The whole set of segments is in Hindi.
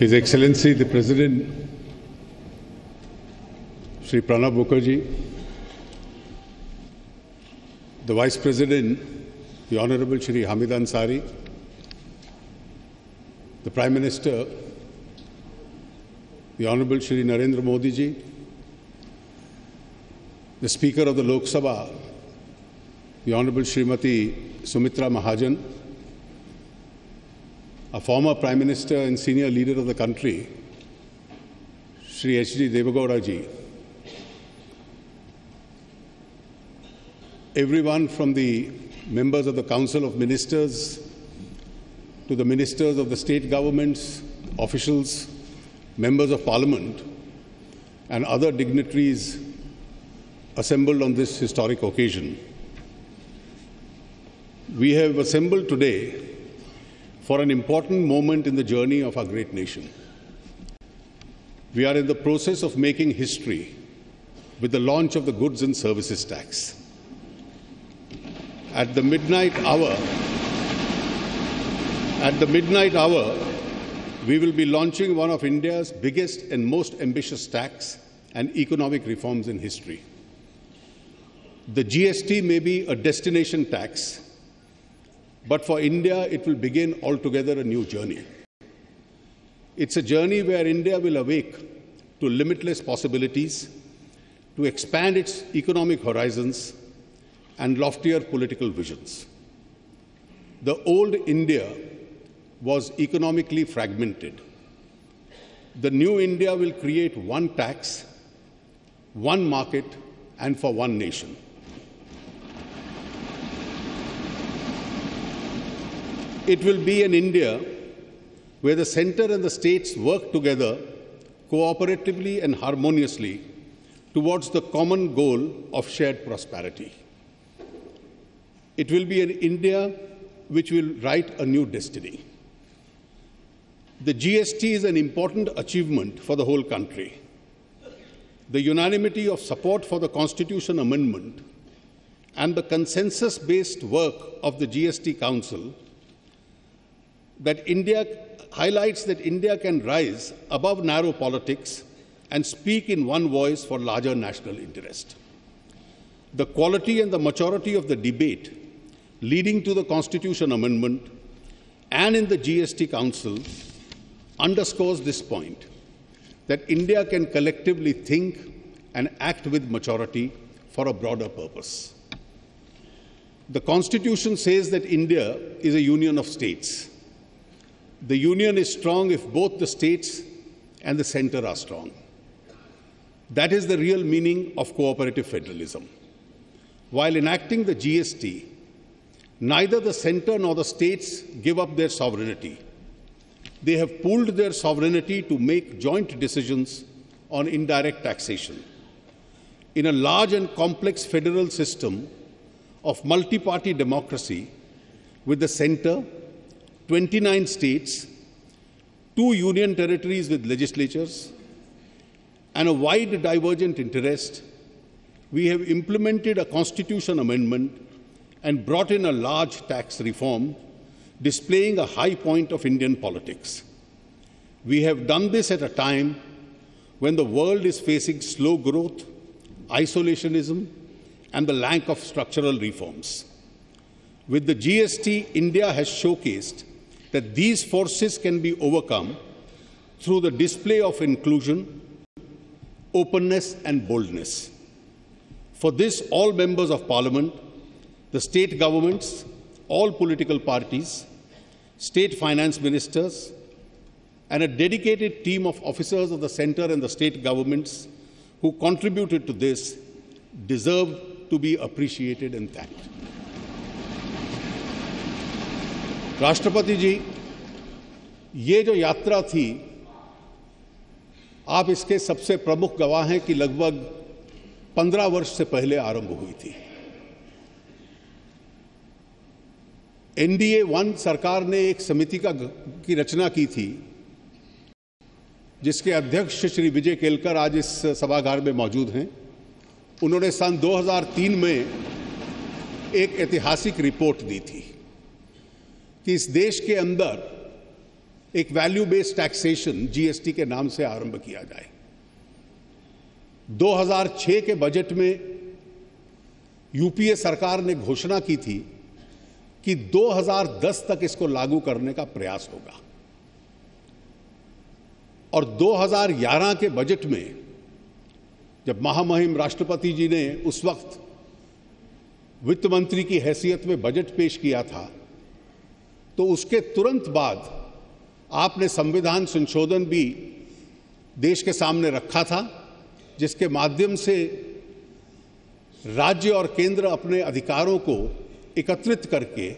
His Excellency the President Shri Pranab Mukherjee, the Vice President, the Honorable Shri Hamid Ansari, the Prime Minister, the Honorable Shri Narendra Modi ji, the Speaker of the Lok Sabha, the Honorable Srimati Sumitra Mahajan, a former Prime Minister and senior leader of the country, Shri H.D. Devegowda ji, everyone from the members of the Council of Ministers to the ministers of the state governments, officials, members of Parliament, and other dignitaries assembled on this historic occasion. We have assembled today for an important moment in the journey of our great nation. We are in the process of making history with the launch of the Goods and Services Tax. At the midnight hour, we will be launching one of India's biggest and most ambitious tax and economic reforms in history. The GST may be a destination tax, but for India, it will begin altogether a new journey. It's a journey where India will awake to limitless possibilities, to expand its economic horizons and loftier political visions. The old India was economically fragmented. The new India will create one tax, one market, and for one nation. It will be an India where the centre and the states work together cooperatively and harmoniously towards the common goal of shared prosperity. It will be an India which will write a new destiny. The GST is an important achievement for the whole country. The unanimity of support for the Constitution Amendment and the consensus-based work of the GST Council highlights that India can rise above narrow politics and speak in one voice for larger national interest. The quality and the maturity of the debate leading to the Constitution Amendment and in the GST Council underscores this point, that India can collectively think and act with maturity for a broader purpose. The Constitution says that India is a union of states. The union is strong if both the states and the centre are strong. That is the real meaning of cooperative federalism. While enacting the GST, neither the centre nor the states give up their sovereignty. They have pooled their sovereignty to make joint decisions on indirect taxation. In a large and complex federal system of multi-party democracy, with the centre, 29 states, 2 union territories with legislatures, and a wide divergent interest, we have implemented a constitution amendment and brought in a large tax reform, displaying a high point of Indian politics. We have done this at a time when the world is facing slow growth, isolationism, and the lack of structural reforms. With the GST, India has showcased that these forces can be overcome through the display of inclusion, openness, and boldness. For this, all members of Parliament, the state governments, all political parties, state finance ministers, and a dedicated team of officers of the centre and the state governments who contributed to this deserve to be appreciated and thanked. राष्ट्रपति जी, ये जो यात्रा थी, आप इसके सबसे प्रमुख गवाह हैं कि लगभग 15 वर्ष से पहले आरंभ हुई थी। NDA 1 सरकार ने एक समिति की रचना की थी, जिसके अध्यक्ष श्री विजय केलकर आज इस सभागार में मौजूद हैं। उन्होंने सन 2003 में एक ऐतिहासिक रिपोर्ट दी थी कि इस देश के अंदर एक वैल्यू बेस्ड टैक्सेशन जीएसटी के नाम से आरंभ किया जाए। 2006 के बजट में यूपीए सरकार ने घोषणा की थी कि 2010 तक इसको लागू करने का प्रयास होगा, और 2011 के बजट में जब महामहिम राष्ट्रपति जी ने उस वक्त वित्त मंत्री की हैसियत में बजट पेश किया था, तो उसके तुरंत बाद आपने संविधान संशोधन भी देश के सामने रखा था, जिसके माध्यम से राज्य और केंद्र अपने अधिकारों को एकत्रित करके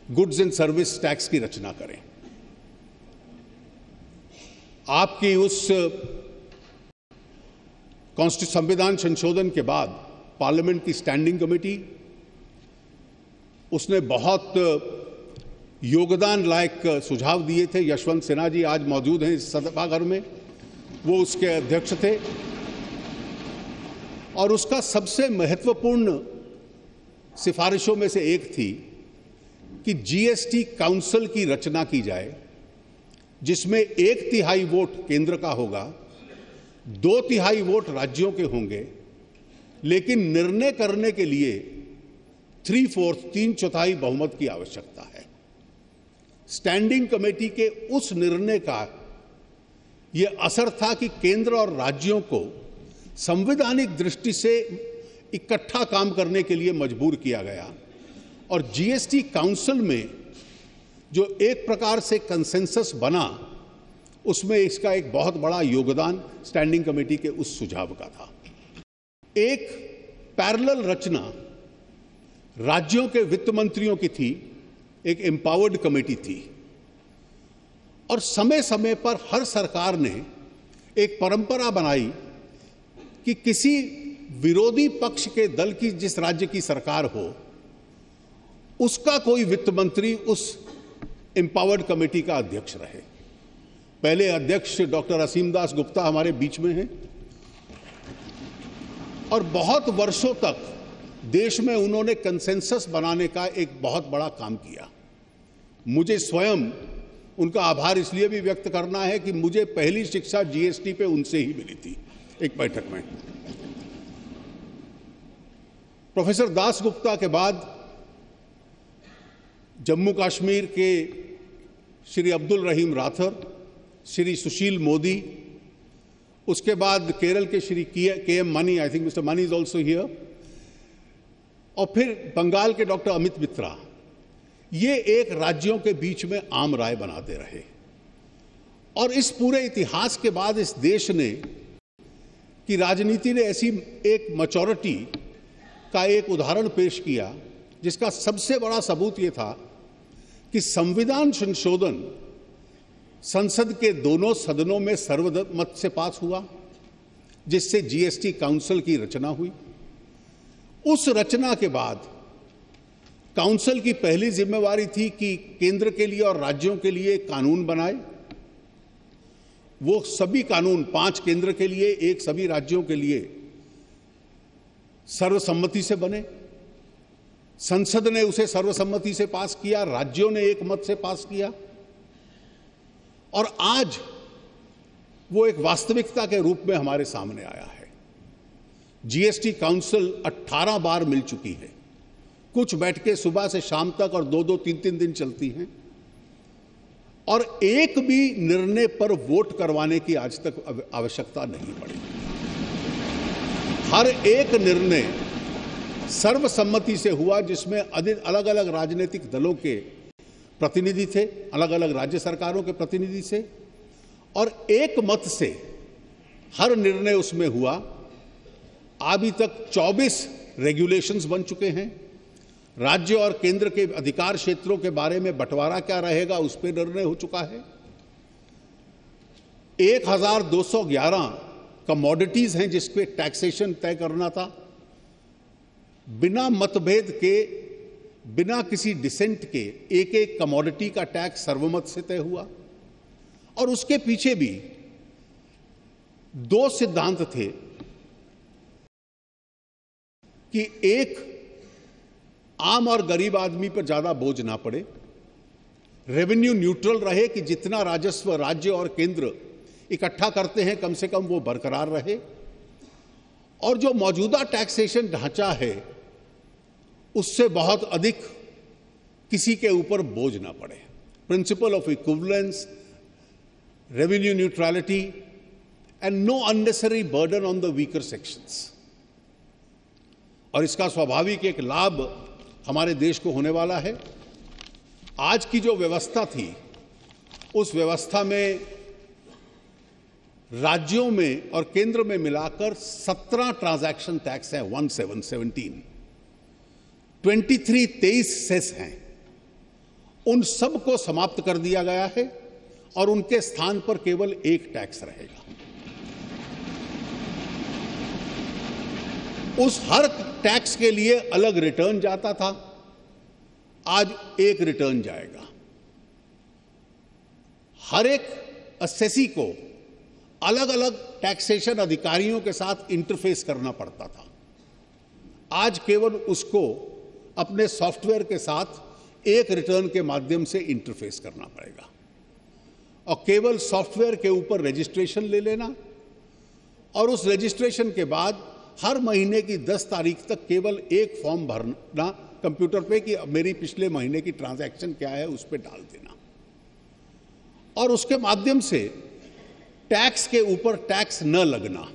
गुड्स एंड सर्विस टैक्स की रचना करें। आपकी उस संविधान संशोधन के बाद पार्लियामेंट की स्टैंडिंग कमेटी, उसने बहुत योगदान लायक सुझाव दिए थे। यशवंत सिन्हा जी आज मौजूद हैं इस सभागार में, वो उसके अध्यक्ष थे, और उसका सबसे महत्वपूर्ण सिफारिशों में से एक थी कि जीएसटी काउंसिल की रचना की जाए, जिसमें 1/3 वोट केंद्र का होगा, 2/3 वोट राज्यों के होंगे, लेकिन निर्णय करने के लिए 3/4 बहुमत की आवश्यकता है। स्टैंडिंग कमेटी के उस निर्णय का यह असर था कि केंद्र और राज्यों को संवैधानिक दृष्टि से इकट्ठा काम करने के लिए मजबूर किया गया, और जीएसटी काउंसिल में जो एक प्रकार से कंसेंसस बना, उसमें इसका एक बहुत बड़ा योगदान स्टैंडिंग कमेटी के उस सुझाव का था। एक पैरेलल रचना राज्यों के वित्त मंत्रियों की थी, एक एम्पावर्ड कमेटी थी, और समय समय पर हर सरकार ने एक परंपरा बनाई कि किसी विरोधी पक्ष के दल की जिस राज्य की सरकार हो, उसका कोई वित्त मंत्री उस एम्पावर्ड कमेटी का अध्यक्ष रहे। पहले अध्यक्ष डॉक्टर असीम दास गुप्ता हमारे बीच में हैं, और बहुत वर्षों तक देश में उन्होंने कंसेंसस बनाने का एक बहुत बड़ा काम किया। मुझे स्वयं उनका आभार इसलिए भी व्यक्त करना है कि मुझे पहली शिक्षा जीएसटी पे उनसे ही मिली थी, एक बैठक में। प्रोफेसर दास गुप्ता के बाद जम्मू कश्मीर के श्री अब्दुल रहीम राठौर, श्री सुशील मोदी, उसके बाद केरल के Shri K M Mani, I think mister Mani is also here, और फिर बंगाल के डॉक्टर अमित मित्रा। ये एक राज्यों के बीच में आम राय बनाते रहे, और इस पूरे इतिहास के बाद इस देश ने कि राजनीति ने ऐसी एक मैच्योरिटी का एक उदाहरण पेश किया, जिसका सबसे बड़ा सबूत ये था कि संविधान संशोधन संसद के दोनों सदनों में सर्वमत से पास हुआ, जिससे जीएसटी काउंसिल की रचना हुई। उस रचना के बाद काउंसिल की पहली जिम्मेवारी थी कि केंद्र के लिए और राज्यों के लिए कानून बनाए। वो सभी कानून 5 केंद्र के लिए, 1 सभी राज्यों के लिए सर्वसम्मति से बने। संसद ने उसे सर्वसम्मति से पास किया, राज्यों ने एक मत से पास किया, और आज वो एक वास्तविकता के रूप में हमारे सामने आया है। जीएसटी काउंसिल 18 बार मिल चुकी है। कुछ बैठकें सुबह से शाम तक और 2-2, 3-3 दिन चलती हैं, और एक भी निर्णय पर वोट करवाने की आज तक आवश्यकता नहीं पड़ी। हर एक निर्णय सर्वसम्मति से हुआ, जिसमें अलग अलग राजनीतिक दलों के प्रतिनिधि थे, अलग अलग राज्य सरकारों के प्रतिनिधि थे, और एक मत से हर निर्णय उसमें हुआ। अभी तक 24 रेगुलेशंस बन चुके हैं। राज्य और केंद्र के अधिकार क्षेत्रों के बारे में बंटवारा क्या रहेगा, उस पर निर्णय हो चुका है। 1211 कमोडिटीज हैं जिस पे टैक्सेशन तय करना था। बिना मतभेद के, बिना किसी डिसेंट के एक एक कमोडिटी का टैक्स सर्वमत से तय हुआ, और उसके पीछे भी 2 सिद्धांत थे कि एक, आम और गरीब आदमी पर ज्यादा बोझ ना पड़े, रेवेन्यू न्यूट्रल रहे कि जितना राजस्व राज्य और केंद्र इकट्ठा करते हैं कम से कम वो बरकरार रहे, और जो मौजूदा टैक्सेशन ढांचा है उससे बहुत अधिक किसी के ऊपर बोझ ना पड़े। Principle of equivalence, revenue neutrality and know unnecessary burden on the weaker sections. और इसका स्वाभाविक एक लाभ हमारे देश को होने वाला है। आज की जो व्यवस्था थी उस व्यवस्था में राज्यों में और केंद्र में मिलाकर 17 ट्रांजैक्शन टैक्स है, 17 23 सेस हैं। उन सब को समाप्त कर दिया गया है और उनके स्थान पर केवल एक टैक्स रहेगा। उस हर टैक्स के लिए अलग रिटर्न जाता था, आज एक रिटर्न जाएगा। हर एक असेसी को अलग अलग टैक्सेशन अधिकारियों के साथ इंटरफेस करना पड़ता था, आज केवल उसको अपने सॉफ्टवेयर के साथ एक रिटर्न के माध्यम से इंटरफेस करना पड़ेगा और केवल सॉफ्टवेयर के ऊपर रजिस्ट्रेशन ले लेना, और उस रजिस्ट्रेशन के बाद हर महीने की 10 तारीख तक केवल एक फॉर्म भरना कंप्यूटर पे कि मेरी पिछले महीने की ट्रांजैक्शन क्या है उस पर डाल देना, और उसके माध्यम से टैक्स के ऊपर टैक्स न लगना।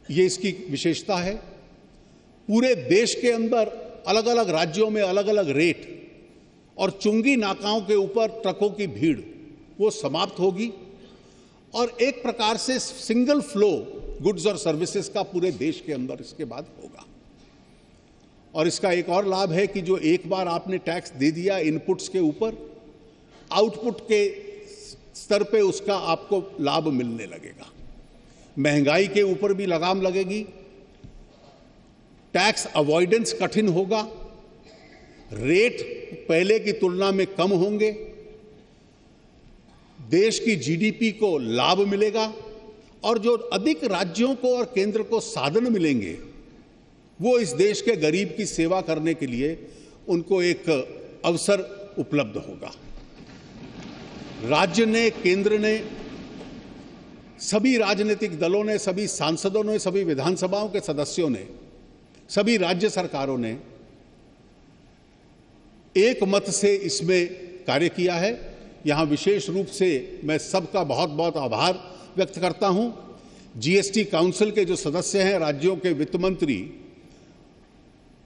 ये इसकी विशेषता है। पूरे देश के अंदर अलग अलग राज्यों में अलग अलग रेट और चुंगी नाकाओं के ऊपर ट्रकों की भीड़ वो समाप्त होगी, और एक प्रकार से सिंगल फ्लो गुड्स और सर्विसेज का पूरे देश के अंदर इसके बाद होगा। और इसका एक और लाभ है कि जो एक बार आपने टैक्स दे दिया इनपुट्स के ऊपर, आउटपुट के स्तर पे उसका आपको लाभ मिलने लगेगा। महंगाई के ऊपर भी लगाम लगेगी, टैक्स अवॉइडेंस कठिन होगा, रेट पहले की तुलना में कम होंगे, देश की जीडीपी को लाभ मिलेगा, और जो अधिक राज्यों को और केंद्र को साधन मिलेंगे वो इस देश के गरीब की सेवा करने के लिए उनको एक अवसर उपलब्ध होगा। राज्य ने, केंद्र ने, सभी राजनीतिक दलों ने, सभी सांसदों ने, सभी विधानसभाओं के सदस्यों ने, सभी राज्य सरकारों ने एक मत से इसमें कार्य किया है। यहां विशेष रूप से मैं सबका बहुत बहुत आभार व्यक्त करता हूं। जीएसटी काउंसिल के जो सदस्य हैं, राज्यों के वित्त मंत्री,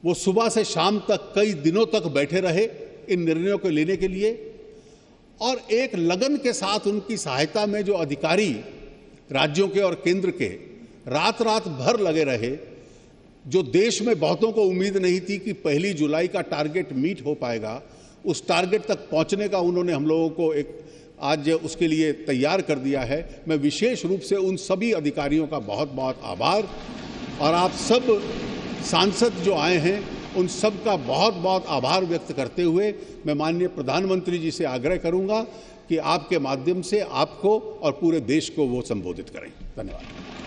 वो सुबह से शाम तक कई दिनों तक बैठे रहे इन निर्णयों को लेने के लिए, और एक लगन के साथ उनकी सहायता में जो अधिकारी राज्यों के और केंद्र के रात रात भर लगे रहे। जो देश में बहुतों को उम्मीद नहीं थी कि 1 जुलाई का टारगेट मीट हो पाएगा, उस टारगेट तक पहुंचने का उन्होंने हम लोगों को एक आज उसके लिए तैयार कर दिया है। मैं विशेष रूप से उन सभी अधिकारियों का बहुत बहुत आभार, और आप सब सांसद जो आए हैं उन सब का बहुत बहुत आभार व्यक्त करते हुए मैं माननीय प्रधानमंत्री जी से आग्रह करूंगा कि आपके माध्यम से आपको और पूरे देश को वो संबोधित करें। धन्यवाद।